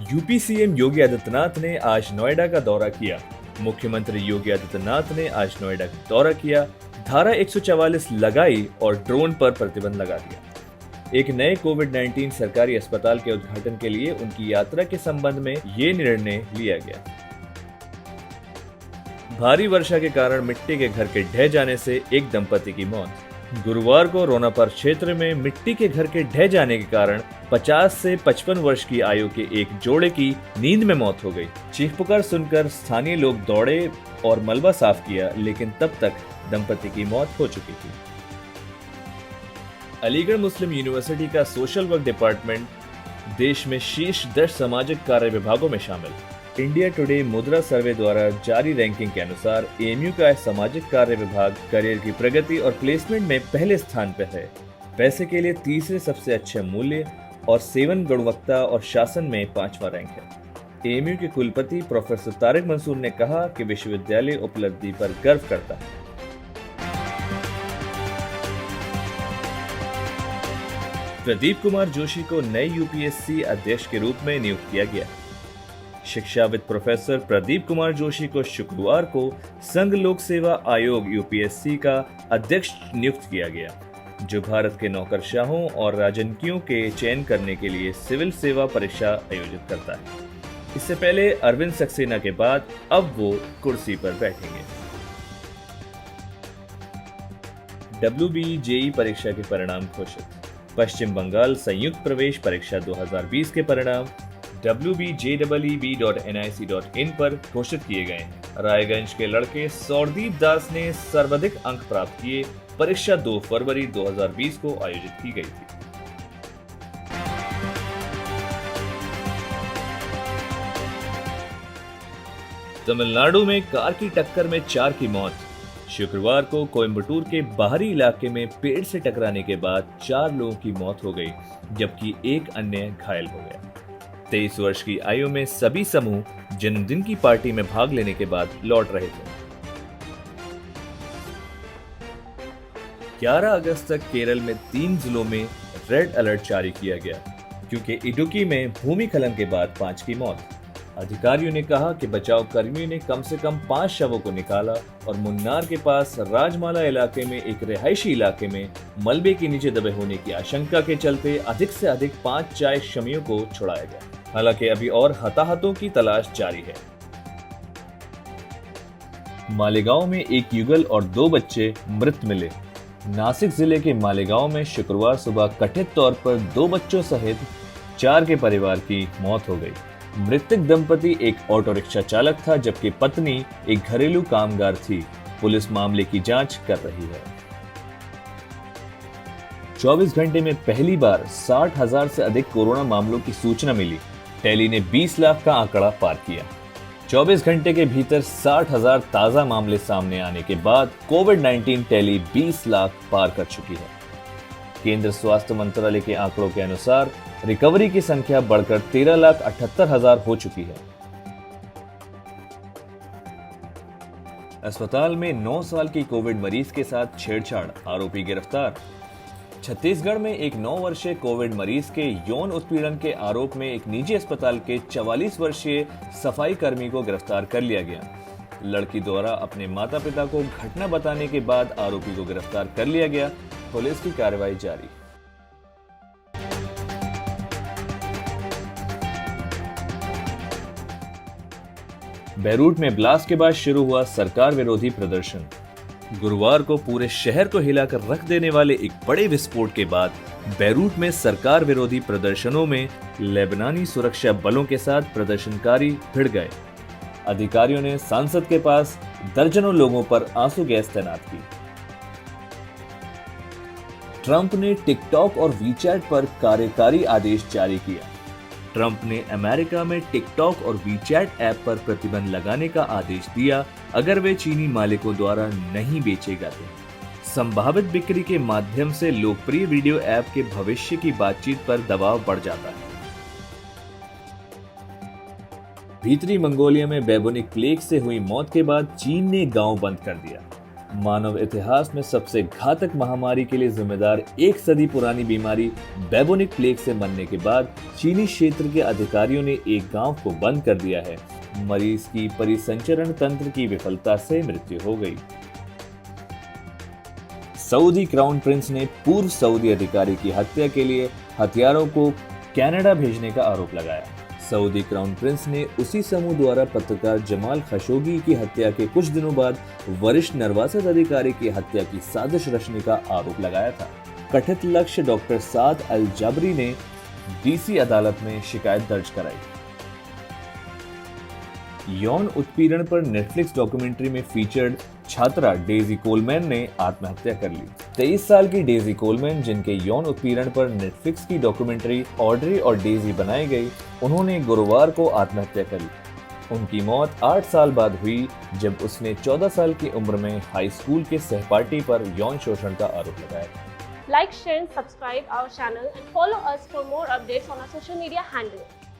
UP CM Yogi Adityanath ने आज नोएडा का दौरा किया। मुख्यमंत्री योगी आदित्यनाथ ने आज नोएडा का दौरा किया, धारा 144 लगाई और ड्रोन पर प्रतिबंध लगा दिया। एक नए कोविड-19 सरकारी अस्पताल के उद्घाटन के लिए उनकी यात्रा के संबंध में ये निर्णय लिया गया। भारी वर्षा के कारण मिट्टी के घर के ढह जाने से एक दंपति की मौत। गुरुवार को रोनापर क्षेत्र में मिट्टी के घर के ढह जाने के कारण 50 से 55 वर्ष की आयु के एक जोड़े की नींद में मौत हो गई। चीख पुकार सुनकर स्थानीय लोग दौड़े और मलबा साफ किया, लेकिन तब तक दंपति की मौत हो चुकी थी। अलीगढ़ मुस्लिम यूनिवर्सिटी का सोशल वर्क डिपार्टमेंट देश में शीर्ष 10 सामाजिक कार्य विभागों में शामिल। इंडिया टुडे मुद्रा सर्वे द्वारा जारी रैंकिंग के अनुसार एएमयू का सामाजिक कार्य विभाग करियर की प्रगति और प्लेसमेंट में पहले स्थान पर है। पैसे के लिए तीसरे सबसे अच्छे मूल्य और सेवन गुणवत्ता और शासन में 5वां रैंक है। एएमयू के कुलपति प्रोफेसर तारिक मंसूर ने कहा कि विश्वविद्यालय उपलब्धि पर गर्व करता है। प्रदीप कुमार जोशी को नए यूपीएससी अध्यक्ष के रूप में नियुक्त किया गया। शिक्षाविद प्रोफेसर प्रदीप कुमार जोशी को शुक्रवार को संघ लोक सेवा आयोग यूपीएससी का अध्यक्ष नियुक्त किया गया, जो भारत के नौकरशाहों और राजनयिकों के चयन करने के लिए सिविल सेवा परीक्षा आयोजित करता है। इससे पहले अरविंद सक्सेना के बाद अब वो कुर्सी पर बैठेंगे। WBJEE परीक्षा के परिणाम घोषित। पश्चिम बंगाल संयुक्त प्रवेश परीक्षा 2020 के परिणाम wbjeeb.nic.in पर घोषित किए गए हैं। रायगंज के लड़के सौरदीप दास ने सर्वाधिक अंक प्राप्त किए। परीक्षा 2 फरवरी 2020 को आयोजित की गई थी। तमिलनाडु में कार की टक्कर में 4 की मौत। शुक्रवार को कोयम्बटूर के बाहरी इलाके में पेड़ से टकराने के बाद 4 लोगों की मौत हो गई, जबकि एक अन्य घायल हो गया। 23 वर्ष की आयु में सभी समूह जन्मदिन की पार्टी में भाग लेने के बाद लौट रहे थे। 11 अगस्त तक केरल में 3 जिलों में रेड अलर्ट जारी किया गया, क्योंकि इडुक्की में भूमिखलन के बाद 5 की मौत। अधिकारियों ने कहा कि बचाव कर्मियों ने कम से कम 5 शवों को निकाला और मुन्नार के पास राजमाला इलाके में एक रिहायशी इलाके में मलबे के नीचे दबे होने की आशंका के चलते अधिक से अधिक 5 चाय श्रमिकों को छुड़ाया गया। हालांकि अभी और हताहतों की तलाश जारी है। मालेगांव में एक युगल और 2 बच्चे मृत मिले। नासिक जिले के मालेगांव में शुक्रवार सुबह कथित तौर पर 2 बच्चों सहित 4 के परिवार की मौत हो गई। मृतक दंपति एक ऑटो रिक्शा चालक था, जबकि पत्नी एक घरेलू कामगार थी। पुलिस मामले की जांच कर रही है। 24 घंटे में पहली बार 60,000 से अधिक कोरोना मामलों की सूचना मिली। टेली ने 20 लाख का आंकड़ा पार किया। 24 घंटे के भीतर 60,000 ताजा मामले सामने आने के बाद कोविड-19 टेली 20 लाख पार कर चुकी है। केंद्र स्वास्थ्य मंत्रालय के आंकड़ों के अनुसार रिकवरी की संख्या बढ़कर 13,78,000 हो चुकी है। अस्पताल में 9 साल की कोविड मरीज के साथ छेड़छाड़, आरोपी गिरफ्तार। छत्तीसगढ़ में एक 9 वर्षीय कोविड मरीज के यौन उत्पीड़न के आरोप में एक निजी अस्पताल के 44 वर्षीय सफाई कर्मी को गिरफ्तार कर लिया गया। लड़की द्वारा अपने माता पिता को घटना बताने के बाद आरोपी को गिरफ्तार कर लिया गया। पुलिस की कार्रवाई जारी। बेरूट में ब्लास्ट के बाद शुरू हुआ सरकार विरोधी प्रदर्शन। गुरुवार को पूरे शहर को हिलाकर रख देने वाले एक बड़े विस्फोट के बाद बेरूट में सरकार विरोधी प्रदर्शनों में लेबनानी सुरक्षा बलों के साथ प्रदर्शनकारी भिड़ गए। अधिकारियों ने सांसद के पास दर्जनों लोगों पर आंसू गैस तैनात की। ट्रंप ने टिकटॉक और वीचैट पर कार्यकारी आदेश जारी किया। ट्रंप ने अमेरिका में टिकटॉक और वीचैट ऐप पर प्रतिबंध लगाने का आदेश दिया अगर वे चीनी मालिकों द्वारा नहीं बेचे जाते। संभावित बिक्री के माध्यम से लोकप्रिय वीडियो ऐप के भविष्य की बातचीत पर दबाव बढ़ जाता है। भीतरी मंगोलिया में बेबोनिक प्लेग से हुई मौत के बाद चीन ने गांव बंद कर दिया। मानव इतिहास में सबसे घातक महामारी के लिए जिम्मेदार 1 सदी पुरानी बीमारी बेबोनिक प्लेग से मरने के बाद चीनी क्षेत्र के अधिकारियों ने एक गांव को बंद कर दिया है। मरीज की परिसंचरण तंत्र की विफलता से मृत्यु हो गई। सऊदी क्राउन प्रिंस ने पूर्व सऊदी अधिकारी की हत्या के लिए हथियारों को कनाडा भेजने का आरोप लगाया। सऊदी क्राउन प्रिंस ने उसी समूह द्वारा पत्रकार जमाल खशोगी की हत्या के कुछ दिनों बाद वरिष्ठ निर्वासित अधिकारी की हत्या की साजिश रचने का आरोप लगाया था। कथित लक्ष्य डॉक्टर साद अल जाबरी ने डीसी अदालत में शिकायत दर्ज कराई। यौन उत्पीड़न पर नेटफ्लिक्स डॉक्यूमेंट्री में फीचर्ड छात्रा डेजी कोलमैन ने आत्महत्या कर ली। 23 साल की डेजी कोलमैन, जिनके यौन उत्पीड़न पर नेटफ्लिक्स की डॉक्यूमेंट्री ऑड्री और डेजी बनाई गई, उन्होंने गुरुवार को आत्महत्या कर ली। उनकी मौत 8 साल बाद हुई जब उसने 14 साल की उम्र में हाई स्कूल के सहपाठी पर यौन शोषण का आरोप लगाया। Like, share and subscribe our channel and follow us for more updates on our social media handles.